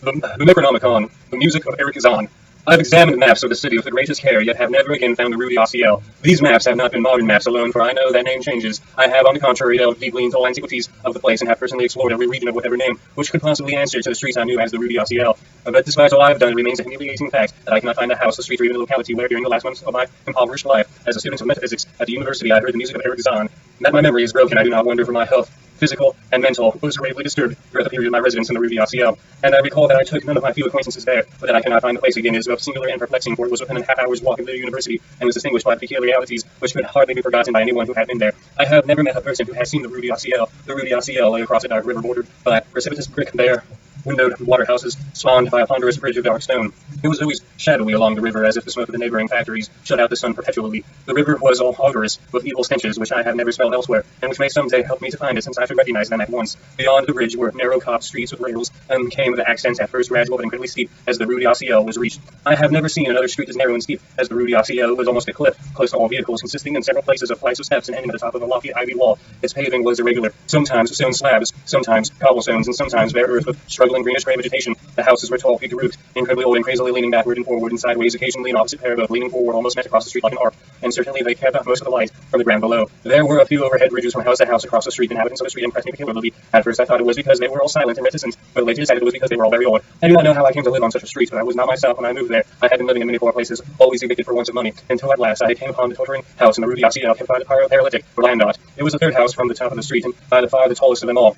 The Necronomicon, the music of Erich Zann. I have examined maps of the city with the greatest care, yet have never again found the Ruby Ossiel. These maps have not been modern maps alone, for I know that name changes. I have, on the contrary, delved deeply into all antiquities of the place, and have personally explored every region of whatever name which could possibly answer to the streets I knew as the Ruby Ossiel. But despite all I have done, it remains a humiliating fact that I cannot find a house, a street, or even a locality where, during the last months of my impoverished life, as a student of metaphysics at the university, I heard the music of Erich Zann. That my memory is broken, I do not wonder, for my health, physical and mental, was gravely disturbed throughout the period of my residence in the Ruby Ossiel, and I recall that I took none of my few acquaintances there, but that I cannot find the place again is both singular and perplexing, for it was within a half-hour's walk of the university, and was distinguished by peculiarities which could hardly be forgotten by anyone who had been there. I have never met a person who has seen the Ruby Ossiel. The Ruby Ossiel lay across a dark river bordered by precipitous brick, bare, windowed water-houses, spawned by a ponderous bridge of dark stone. It was always shadowy along the river, as if the smoke of the neighboring factories shut out the sun perpetually. The river was all odorous, with evil stenches which I have never smelled elsewhere, and which may some day help me to find it, since I should recognize them at once. Beyond the bridge were narrow cobbled streets with rails, and came the accents at first gradual but incredibly steep as the Ruby Ossiel was reached. I have never seen another street as narrow and steep as the Ruby Ossiel. It was almost a cliff, close to all vehicles, consisting in several places of flights of steps and ending at the top of a lofty ivy wall. Its paving was irregular, sometimes stone slabs, sometimes cobblestones, and sometimes bare earth with struggling greenish gray vegetation. The houses were tall, peaked roofed, incredibly old, and crazily leaning backward and forward and sideways, occasionally an opposite pair, both leaning forward, almost met across the street like an arc, and certainly they kept out most of the light from the ground below. There were a few overhead bridges from house to house across the street. Inhabitants of the street impressed me peculiarly. At first I thought it was because they were all silent and reticent, but later decided it was because they were all very old. I do not know how I came to live on such a street, but I was not myself when I moved there. I had been living in many poor places, always evicted for want of money, until at last I came upon the tottering house in the Ruby Ossiel kept by the paralytic, or landot. It was the third house from the top of the street, and by far the tallest of them all.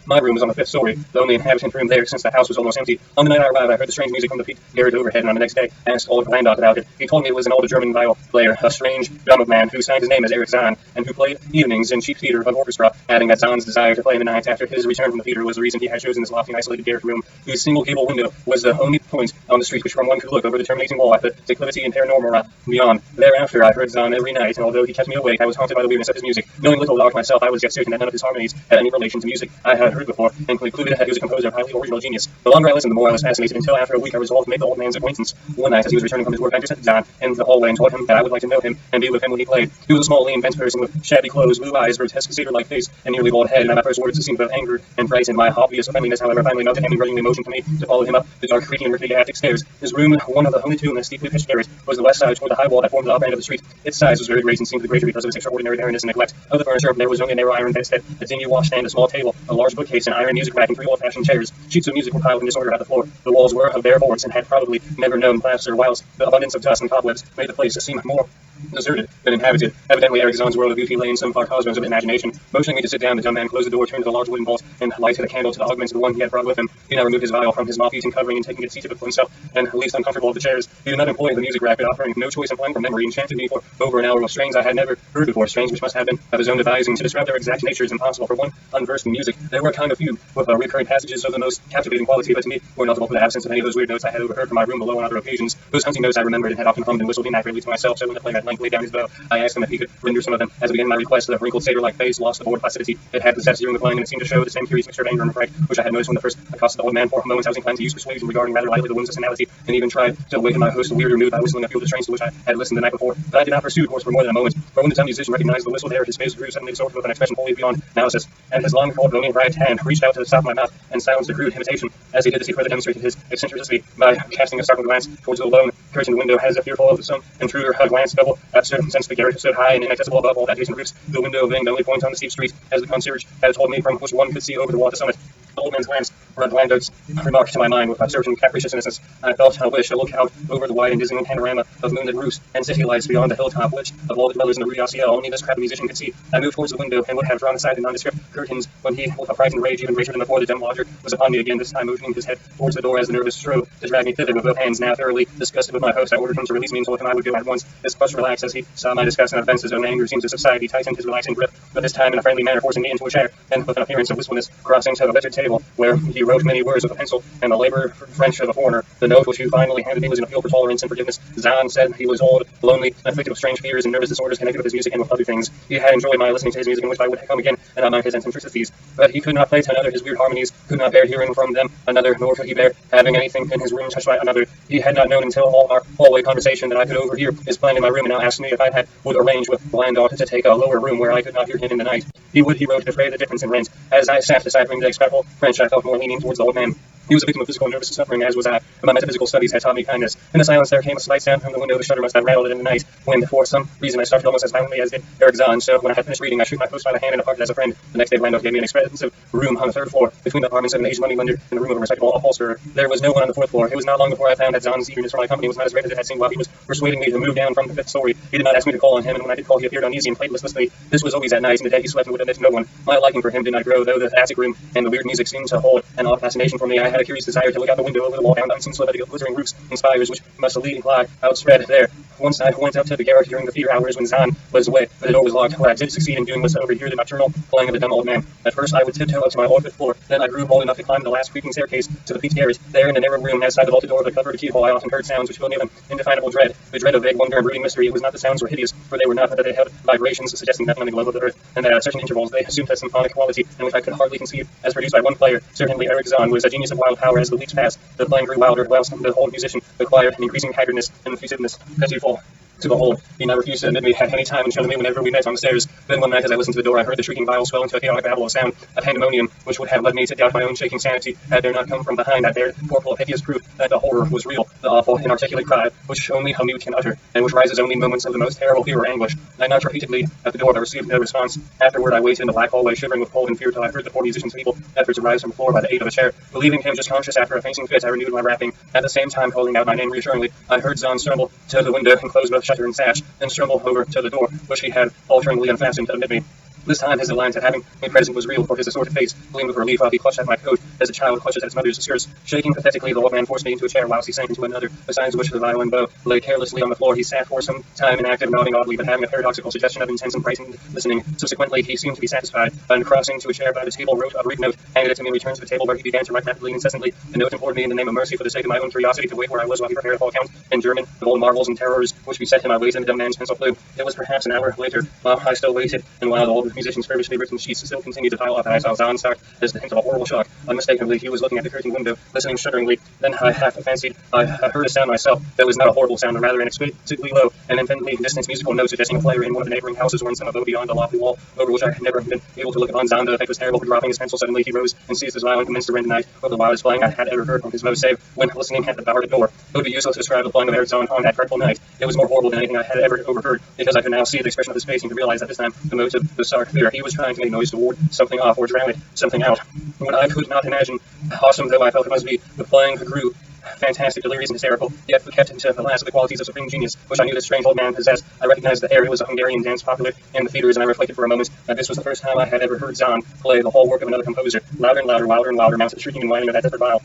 My room was on the 5th story, the only inhabitant room there since the house was almost empty. On the night I arrived, I heard the strange music from the peaked garret overhead, and on the next day, asked old landot about it. He told me it was an old German viol player, a strange, dumb man who signed his name as Erich Zann, and who played evenings in cheap theater of orchestra, adding that Zann's desire to play in the night after his return from the theater was the reason he had chosen this lofty and isolated garret room, whose single gable window was the only point on the street which from one could look over the terminating wall at the declivity and paranormal beyond. Thereafter, I heard Zann every night, and although he kept me awake, I was haunted by the weirdness of his music. Knowing little about myself, I was yet certain that none of his harmonies had any relation to music I had heard before, and concluded that he was a composer of highly original genius. The longer I listened, the more I was fascinated, until after a week I resolved to make the old man's acquaintance. One night, as he was returning from his work, I intercepted Zann in the hallway and told him that I would like to know him and be with him when he played. He was a small, lean, bent person with shabby clothes, blue eyes, grotesque satyr-like face, and nearly bald head, and at my first words seemed both anger and frightened. My obvious friendliness, however, finally melted him and grudgingly motioned for me to follow him up the dark, creaking, and rickety attic stairs. His room, one of the only two in the steeply pitched garret, was the west side toward the high wall that formed the upper end of the street. Its size was very great and seemed the greater because of its extraordinary barrenness and neglect of the furniture. There was only a narrow iron bedstead, a dingy washstand, a small table, a large bookcase, an iron music rack, and 3 old-fashioned chairs. Sheets of music were piled in disorder about the floor. The walls were of bare boards and had probably never known plaster, whilst the abundance of dust and cobwebs made the place seem more deserted than inhabited. Evidently, Erich Zann's world of beauty lay in some far cosmos of imagination. Motioning me to sit down, the dumb man closed the door, turned to the large wooden bolt, and lighted a candle to augment the one he had brought with him. He now removed his vial from his moth-eaten covering, and taking it, seated for himself, and least uncomfortable of the chairs. He did not employ the music rack, but offering no choice and playing from memory, enchanted me for over an hour with strains I had never heard before, strains which must have been of his own devising. To describe their exact nature is impossible for one unversed in music. There were a kind of few, with recurrent passages of the most captivating quality, but to me were notable for the absence of any of those weird notes I had overheard from my room below on other occasions. Those hunting notes I remembered and had often hummed and whistled inaccurately to myself, so when the player at length laid down his bow, I asked him if he could render some of them. As I began my request, the wrinkled satyr-like face lost the bored placidity it had possessed during the playing, and it seemed to show the same curious mixture of anger and fright which I had noticed when the first accosted the old man. For moments I was inclined to use persuasion regarding rather lightly the wound's personality, and even tried to awaken my host to weirder mood by whistling a few of the strains to which I had listened the night before. But I did not pursue course for more than a moment, for when the dumb musician recognized the whistle there, his face grew suddenly distorted with an expression wholly beyond analysis, and his long, cold, bony right hand reached out to the top of my mouth and silenced a crude imitation. As he did this, he further demonstrated his eccentricity by casting a startled glance towards the lone curtained window, as if fearful of some intruder. A glance double absurd, since the garret stood high and inaccessible above all adjacent roofs, the window being the only point on the steep street, as the concierge had told me, from which one could see over the wall to summit. The old man's glance brought Landot's remark to my mind with absurd and capricious innocence. I felt a wish to look out over the wide and dizzying panorama of moonlit roofs and city lights beyond the hilltop, which, of all the dwellers in the Ruby Ossiel, only this crafty musician could see. I moved towards the window and would have drawn aside the nondescript curtains when he, with a frightened rage even greater than before, the dumb lodger was upon me again, this time motioning his head towards the door as the nervous strove to drag me thither with both hands. Now thoroughly disgusted with my host, I ordered him to release me and told him I would go at once. His flush relaxed as he saw my disgust and offense. His own anger seemed to subside. He tightened his relaxing grip, but this time in a friendly manner, forcing me into a chair, and with an appearance of wistfulness, crossing to the littered table, where he wrote many words with a pencil and the labored French of a foreigner. The note which he finally handed me was an appeal for tolerance and forgiveness. Zann said he was old, lonely, afflicted with strange fears and nervous disorders connected with his music and with other things. He had enjoyed my listening to his music, in which I would come again and not mind his eccentricities. But he could not play to another his weird harmonies, could not bear hearing from them another, nor could he bear having anything in his room touched by another. He had not known until all our hallway conversation that I could overhear his playing in my room, and now asked me if I would arrange with Landot to take a lower room where I could not hear him in the night. He wrote, defray the difference in rent. As I sat deciphering the execrable French, I felt more leaning towards the old man. He was a victim of physical and nervous suffering, as was I, and my metaphysical studies had taught me kindness. In the silence there came a slight sound from the window. The shutter must have rattled it in the night, when, for some reason, I started almost as violently as did Erich Zann. So when I had finished reading, I shook my host by the hand and departed as a friend. The next day, Blando gave me an expensive room on the third floor, between the apartments of an Asian moneylender and the room of a respectable upholsterer. There was no one on the fourth floor. It was not long before I found that Zann's eagerness for my company was not as great as it had seemed while he was persuading me to move down from the fifth story. He did not ask me to call on him, and when I did call, he appeared uneasy and played listlessly. This was always at night, and the day he slept and would admit to no one. My liking for him did not grow, though the attic room and the weird music seemed to hold an odd fascination for me. I had a curious desire to look out the window over the wall, down unseen silhouette of glittering roofs and spires which must lie outspread there. Once I went up to the garret during the theater hours when Zann was away, but the door was locked. What I did succeed in doing was to overhear the nocturnal playing of the dumb old man. At first I would tiptoe up to my fifth floor, then I grew bold enough to climb the last creaking staircase to the peaked garret. There in the narrow room, outside the vaulted door of the covered keyhole, I often heard sounds which filled me with an indefinable dread. The dread of vague wonder and brooding mystery. It was not the sounds were hideous, for they were not, but that they had vibrations suggesting nothing on the globe of the earth, and that at certain intervals they assumed a symphonic quality, and which I could hardly conceive as produced by one player. Certainly Erich Zann was a genius of wild power. As the weeks passed, the playing grew wilder, whilst the whole musician acquired an increasing haggardness and effusiveness, pitiful to behold. He now refused to admit me at any time and showed me whenever we met on the stairs. Then one night as I listened to the door, I heard the shrieking vial swell into a chaotic babble of sound, a pandemonium which would have led me to doubt my own shaking sanity had there not come from behind that bared portal of hideous proof that the horror was real, the awful inarticulate cry which only a mute can utter, and which rises only in moments of the most terrible fear or anguish. I knocked repeatedly at the door, but received no response. Afterward I waited in the black hallway, shivering with cold and fear, till I heard the poor musician's feeble efforts rise from the floor by the aid of a chair. Believing him just conscious after a fainting fit, I renewed my rapping, at the same time calling out my name reassuringly. I heard Zann stumble to the window and close both shutter and sash, then stumble over to the door, which he had alteringly unfastened to admit me. This time his delight at having me present was real, for his assorted face gleamed with relief while he clutched at my coat as a child clutches at its mother's skirts. Shaking pathetically, the old man forced me into a chair whilst he sank into another, besides which the violin bow lay carelessly on the floor. He sat for some time inactive, nodding oddly, but having a paradoxical suggestion of intense and frightened listening. Subsequently, he seemed to be satisfied, and crossing to a chair by the table, wrote a brief note, handed it to me, and returned to the table, where he began to write rapidly and incessantly. The note implored me in the name of mercy, for the sake of my own curiosity, to wait where I was while he prepared a full account in German of all the marvels and terrors which beset him. I waited, and the dumb man's pencil flew. It was perhaps an hour later, while I still waited, and while the old musician's feverishly written sheets still continued to pile up, and I saw Zann start as the hint of a horrible shock. Unmistakably, he was looking at the curtained window, listening shudderingly. Then I half fancied I heard a sound myself that was not a horrible sound, but rather an exquisitely low and infinitely distant musical note, suggesting a player in one of the neighboring houses or in some abode beyond a lofty wall, over which I had never been able to look upon. Zann, the effect was terrible, for dropping his pencil suddenly, he rose and seized his violin and commenced to rend the night of the wildest playing I had ever heard from his mouth, save when listening at the guarded door. It would be useless to describe the playing of Erich Zann on that dreadful night. It was more horrible than anything I had ever overheard, because I could now see the expression of his face and could realize at this time the motive was stark fear. He was trying to make noise to ward something off or drown something out. When I could not imagine, awesome though I felt it must be, the playing grew fantastic, delirious, and hysterical, yet kept into the last of the qualities of supreme genius, which I knew this strange old man possessed. I recognized the air. It was a Hungarian dance popular in the theaters, and I reflected for a moment that this was the first time I had ever heard Zann play the whole work of another composer. Louder and louder, wilder and wilder, mounted the shrieking and whining of that desperate viol.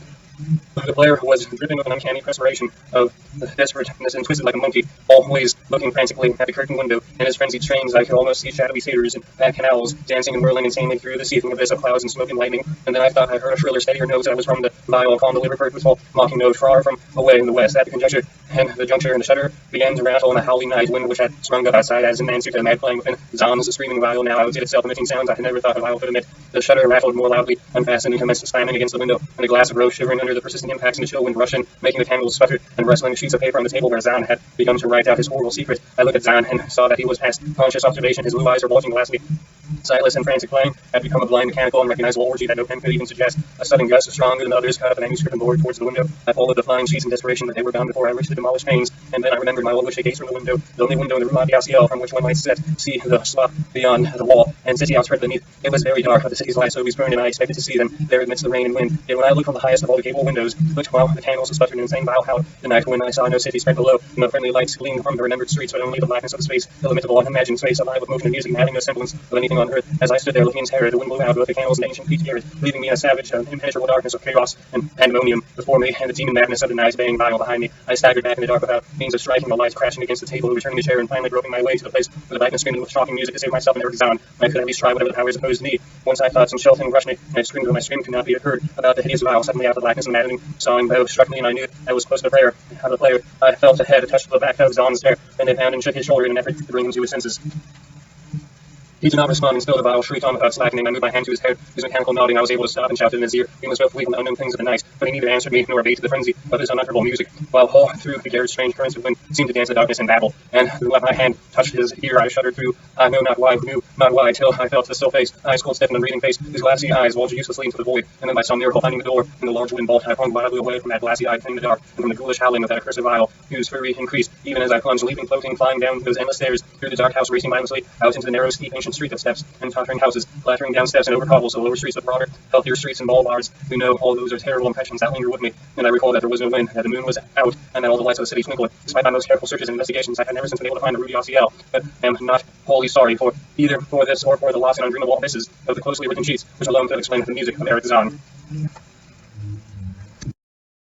The player was dripping with an uncanny perspiration of desperateness and twisted like a monkey, always looking frantically at the curtained window. In his frenzied strains, I could almost see shadowy satyrs and bad canals dancing and whirling insanely through the seething abyss of clouds and smoke and lightning. And then I thought I heard a shriller, steadier note that was from the viol, calm, deliberate, purposeful, mocking note far from away in the west. At the conjecture and the juncture and the shutter began to rattle in the howling night wind which had sprung up outside as in answer to the mad playing within. Zann's screaming viol now outdid itself, emitting sounds I had never thought a viol could emit. The shutter rattled more loudly, unfastened, and commenced slamming against the window, and a glass rose shivering under the persistent impacts, and the chill wind rushed in, making the candles sputter, and rustling the sheets of paper on the table where Zann had begun to write out his horrible secret. I looked at Zann and saw that he was past conscious observation. His blue eyes were bulging glassily. Sightless and frantic playing had become a blind, mechanical, and recognizable orgy that no pen could even suggest. A sudden gust, stronger than the others, caught up a manuscript and board towards the window. I followed the flying sheets in desperation, but they were gone before I reached the demolished panes. And then I remembered my old wishy gates from the window, the only window in the Rue Mondial from which one might see the slop beyond the wall, and city outspread beneath. It was very dark, but the city's lights always burned, and I expected to see them there amidst the rain and wind. Yet when I looked from the highest of all the gable windows, looked while the candles sputtered in insane vile howled, the night when I saw no city spread below, no friendly lights gleamed from the remembered streets, but only the blackness of the space, illimitable, unimagined space, alive with motion and music, and having no semblance of anything on earth. As I stood there looking in terror, the wind blew out with the candles and the ancient peaked garret, leaving me in a savage, impenetrable darkness of chaos and pandemonium before me, and the demon madness of the night baying vile behind me. I staggered back in the dark without means of striking, the lights crashing against the table, returning the chair, and finally groping my way to the place where the blackness screamed with shocking music to save myself and Erich Zann. I could at least try whatever the powers opposed me. Once I thought some shell thing rushed me, and I screamed, but my scream could not be heard. About the hideous vial, suddenly out of the blackness and maddening sawing bow struck me, and I knew I was close to prayer. Out of the player, I felt a head touched the back of Zann's hair, and it bound and shook his shoulder in an effort to bring him to his senses. He did not respond, and still the vial shrieked on without slackening. I moved my hand to his hair. His mechanical nodding, I was able to stop and shouted in his ear, "We must both flee from the unknown things of the night." But he neither answered me nor abated the frenzy of his unutterable music, while all through the garret strange currents of wind seemed to dance in darkness and babble. And when my hand touched his ear, I shuddered through. I knew not why, till I felt the still face, eyes cold, stiff, and unreading face, his glassy eyes bulged uselessly into the void. And then by some miracle, finding the door in the large wooden bolt, I flung wildly away from that glassy-eyed thing in the dark, and from the ghoulish howling of that accursed vial, whose fury increased even as I plunged, leaping, floating, flying down those endless stairs, through the dark house, racing mindlessly out into the narrow, steep, ancient street of steps and tottering houses, clattering down steps and over cobbles to the lower streets of broader, healthier streets and ball bars. Who know all those are terrible impressions that linger with me, and I recall that there was no wind, that the moon was out, and that all the lights of the city twinkled. Despite my most careful searches and investigations, I have never since been able to find the Ruby Ossiel, but am not wholly sorry for either for this or for the lost and undreamable abysses of the closely written sheets, which alone could explain the music of Erich Zann.